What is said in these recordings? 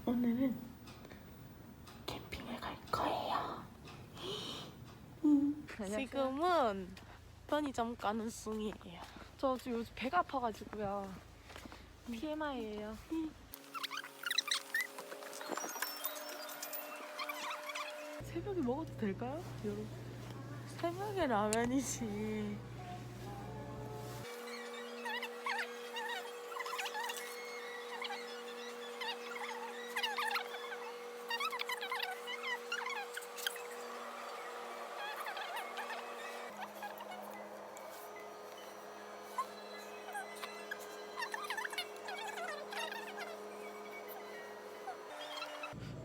오늘은 캠핑을 갈 거예요. 지금은 편의점 가는 중이에요. 저 지금 요즘 배가 아파가지고요. TMI예요. 새벽에 먹어도 될까요, 여러분? 새벽에 라면이지.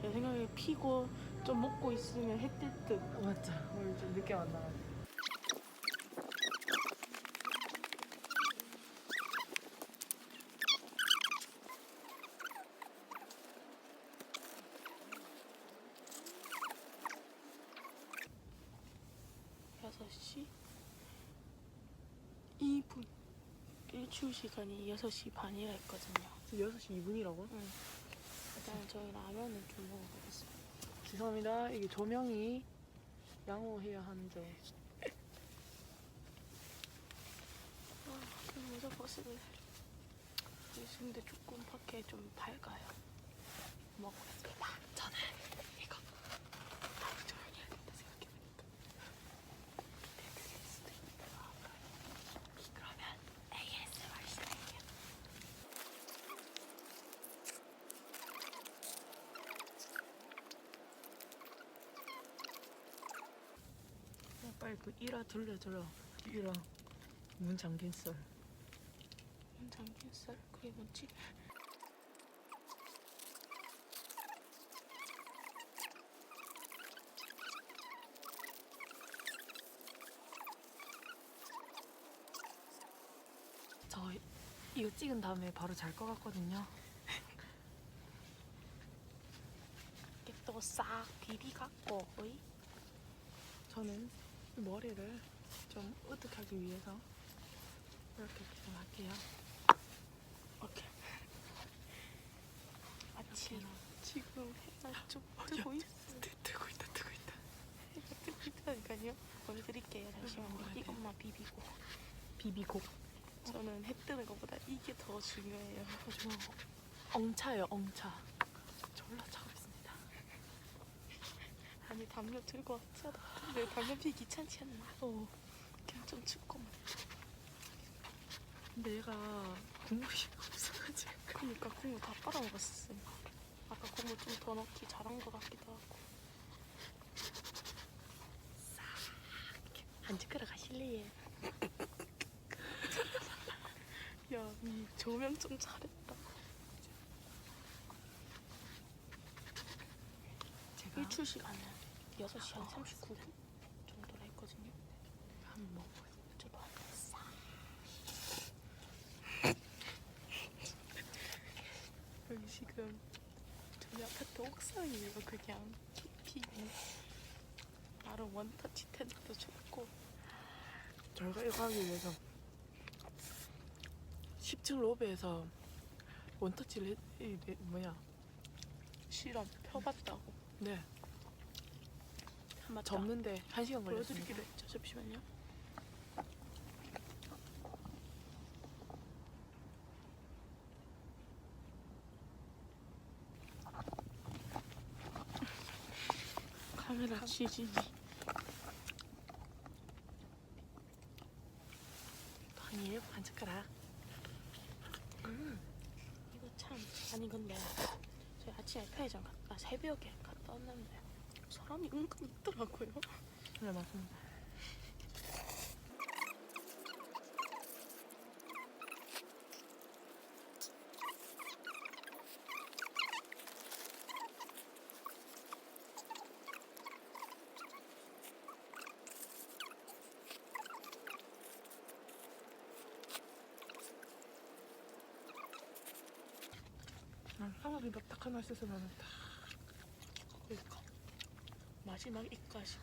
내 생각에 피고 좀 먹고 있으면 해 뜰 듯. 맞죠. 오늘 좀 늦게 만나가지고. 여섯 시 2분. 일출 시간이 6시 반이라 했거든요. 지금 6시 2분이라고? 응. 일단 저희 라면을 좀 먹어보겠습니다. 죄송합니다. 이게 조명이 양호해야 하는 점. 모자 벗으면 근데 조금 밖에 좀 밝아요. 먹어보겠습니다. 저는 이거 너무 조용히 해야 된다 생각해보니까 데뷔일 수도 있다. 그러면 ASMR 시작할게요. 빨리 그 일화 들려줘요. 일화. 문 잠긴 썰. 잠긴 썰? 그게 뭐지? 저 이거 찍은 다음에 바로 잘 것 같거든요. 이게 또 싹 비비갖고 어이? 저는 머리를 좀 으득하기 위해서 이렇게 좀 할게요. 오케이. 마치 지금 해가 좀 뜨고 있어. 뜨고 있다. 해가 뜨고 있다니까요. 보여드릴게요. 잠시만요. 이것만 비비고. 비비고. 저는 해 뜨는 것보다 이게 더 중요해요. 엉차요, 엉차. 졸라 차갑습니다. 아니 담요 들고 왔잖아. 근데 담요 피기 귀찮지 않나? 그냥 좀 춥고만. 근데 얘가 국물이 없어가지고. 그러니까 국물 다 빨아먹었어. 아까 국물 좀 더 넣기 잘한 것 같기도 하고. 한 숟가락 하실래요? 야, 이 조명 좀 잘했다. 제가 일출 시간은 6시 한 39분 정도라 했거든요. 한번 먹어보겠습니다. 저도 한 싹. 여기 지금 저희 아파트 옥상이에요. 그냥 깊이. 나름 원터치 텐트도 좋고. 저희가 이거 하기 위해서 10층 로비에서 원터치를 실험 펴봤다고. 네. 맞다. 접는데 1시간 걸렸습니다. 보여드리기로 했죠. 잠시만요. 카메라 지진이. 아니에요, 한 숟가락. 이거 참. 아니 근데 저희 아침에 편의점 갔다 새벽에 갔다 왔는데 사람이 은근 있더라고요. 네, 맞습니다. 사과비 딱 하나 있었으면 딱. 그러니까 마지막 입까지.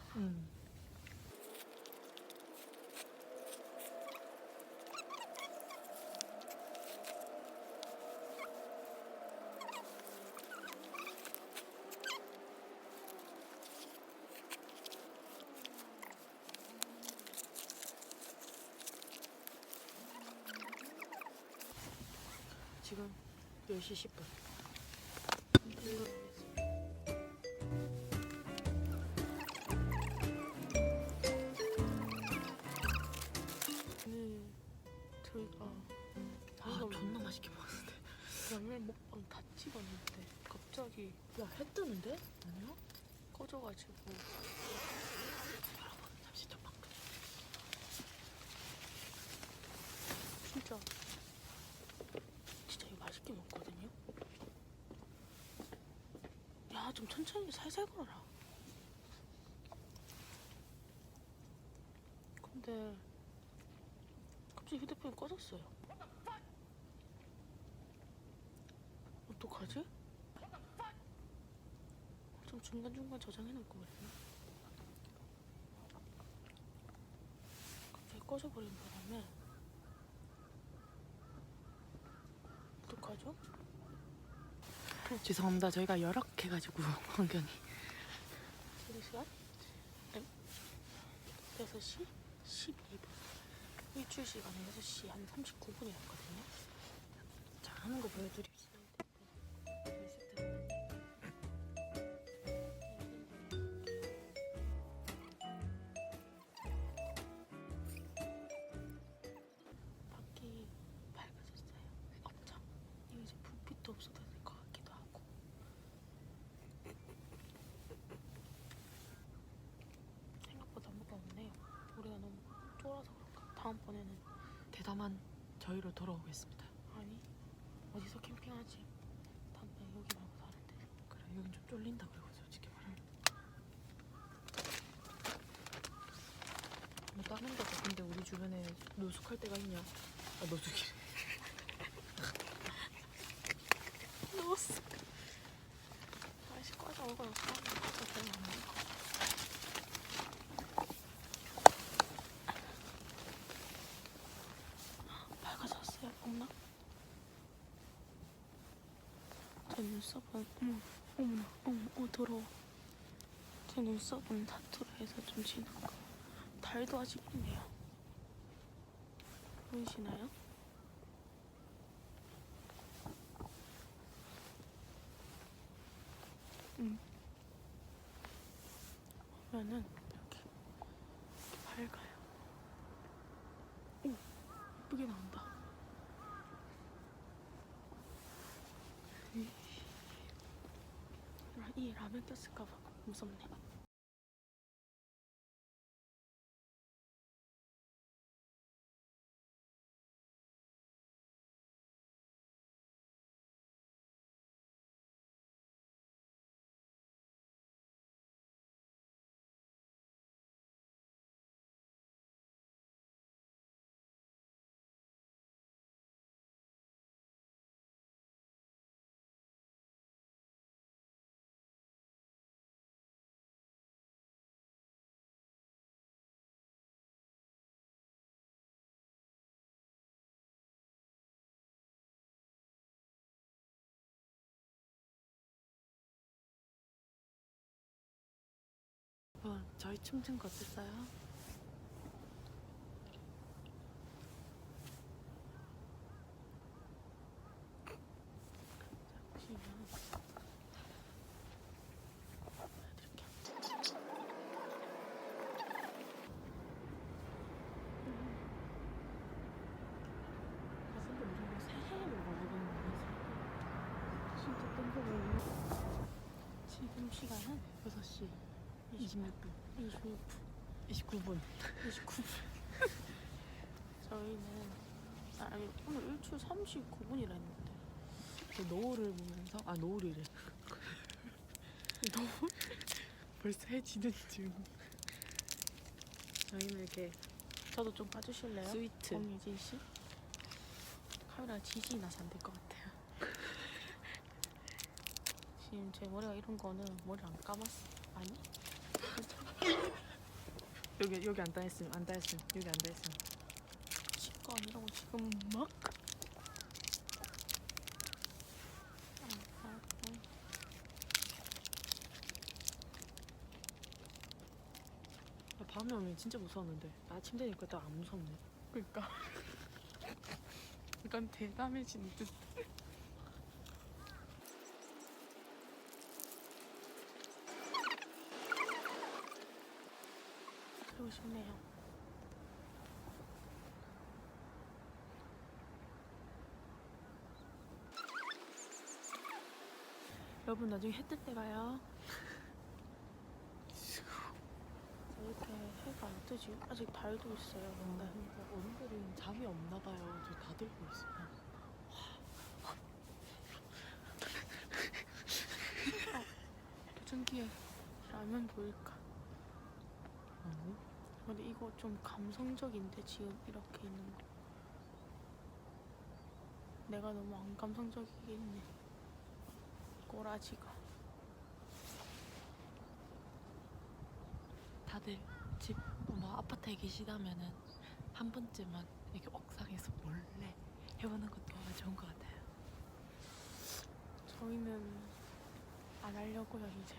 지금 10시 10분. 저희가 아, 존나 맛있게 먹었는데. 라면 먹방 다 찍었는데 갑자기 야, 해 뜨는데? 아니야? 꺼져가지고 여러분, 잠시 좀 방금. 진짜 이거 맛있게 먹거든요. 야, 좀 천천히 살살 걸어라. 근데 갑자기 휴대폰이 꺼졌어요. 어떡하지? 좀 중간중간 저장해놓을 거거든요. 갑자기 꺼져버린 바람에 어떡하죠? 죄송합니다. 저희가 열악해가지고 환경이. 지금 시간 6시 12분. 일출 시간은 6시 한 39분이었거든요. 자, 하는 거 보여드립시다. 밖이 밝아졌어요. 엄청. 이거 이제 불빛도 없어도 될 것 같기도 하고. 생각보다 뭐가 없네요. 우리가 너무 쫄아서 그런가? 다음번에는 대담한 저희로 돌아오겠습니다. 아니 어디서 캠핑하지? 다음번에 여기 말고 다른 데. 그래, 여긴 좀 쫄린다 그리고 솔직히 말하면. 뭐 다른 데가 근데 우리 주변에 노숙할 데가 있냐? 아, 노숙이. 넣었어. 날씨 꺼져 얼굴 꺼져 별로 안 돼. 밝아졌어요. 없나? 제 눈썹은 어머나 더러워. 제 눈썹은 타투로 해서 좀 진한 거. 달도 아직 있네요. 보이시나요? 보면은 이렇게 밝아요. 오, 예쁘게 나온다. 이 라면 꼈을까봐 무섭네. 저희 춤춘 거 어땠어요? 보시면 보여드릴게요. 가슴도 무슨 새해를 먹어보는 진짜 땡겨보이네. 지금 시간은 6시 26분 26분 29분 29분. 저희는 아니 오늘 일출 39분이라 했는데 노을을 보면서 노을이래. 노을? 벌써 해 지는 중. 저희는 이렇게 저도 좀 봐주실래요? 스위트. 정유진 씨? 카메라 지지 나서 안 될 것 같아요. 지금 제 머리가 이런 거는 머리 안 감았어. 아니? 여기 안 따했음 여기 안 따했음. 치과 아니라고 지금 막? 밤에 오면 진짜 무서웠는데 아침 되니까 또 안 무섭네. 그러니까 약간 대담해진 듯. 하고 싶네요. 여러분 나중에 해 뜰 때 봐요. 왜 이렇게 해가 안 뜨지? 아직 달도 있어요. 근데 어른들은 잠이 없나 봐요. 저 다 들고 있어요. 보정기에 라면 보일까? 아니? 근데 이거 좀 감성적인데 지금 이렇게 있는 거. 내가 너무 안 감성적이겠네. 꼬라지가. 다들 집, 뭐 아파트에 계시다면은 한 번쯤은 이렇게 옥상에서 몰래 해보는 것도 좋은 것 같아요. 저희는 안 하려고요 이제.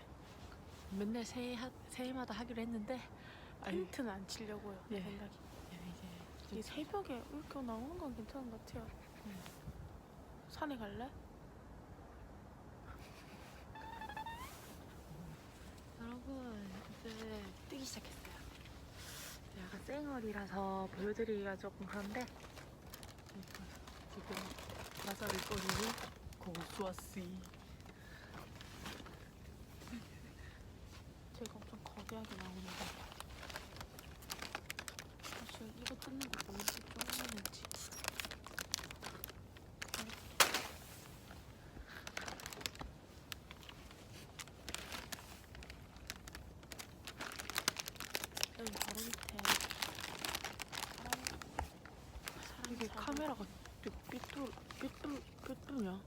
맨날 새해마다 하기로 했는데 텐트는 안 치려고요. 내 예. 생각이. 이제 이 새벽에 이렇게 나오는 건 괜찮은 것 같아요. 산에 갈래? 여러분 이제 뜨기 시작했어요. 약간 쌩얼이라서 보여드리기가 조금 그런데 지금 바다를 꺼내는 고수아씨. 제가 엄청 거대하게 나오는데 사실 이거 뜯는 것도 왠지 좀 하는지. 여기 바로 밑에 사람 이게 살고 카메라가 삐뚤냐?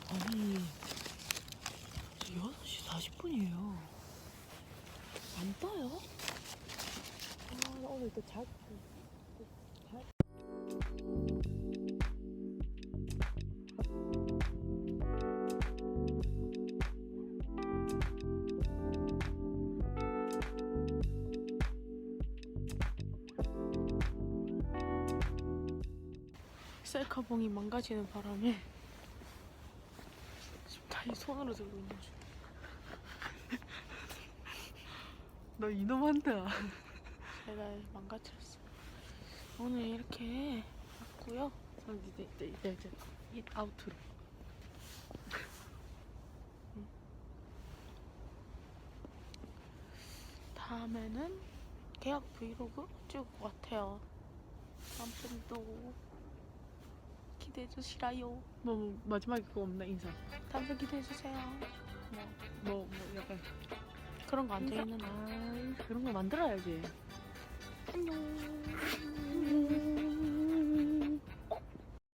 아니 6시 40분이에요. 안 떠요? 아, 나 오늘 또 셀카봉이 망가지는 바람에 지금 다시 손으로 들고 있는 중. 너 이놈한다. 제가 망가뜨렸어. 오늘 이렇게 왔고요. 이제 아웃으로. 다음에는 계약 브이로그 찍을 것 같아요. 다음 편도 기대해 주시라요. 뭐 마지막에 그거 없나 인사? 다음 편 기대해 주세요. 뭐 약간 그런 거 안 인사? 되겠는데. 아 그런 거 만들어야지. 안녕.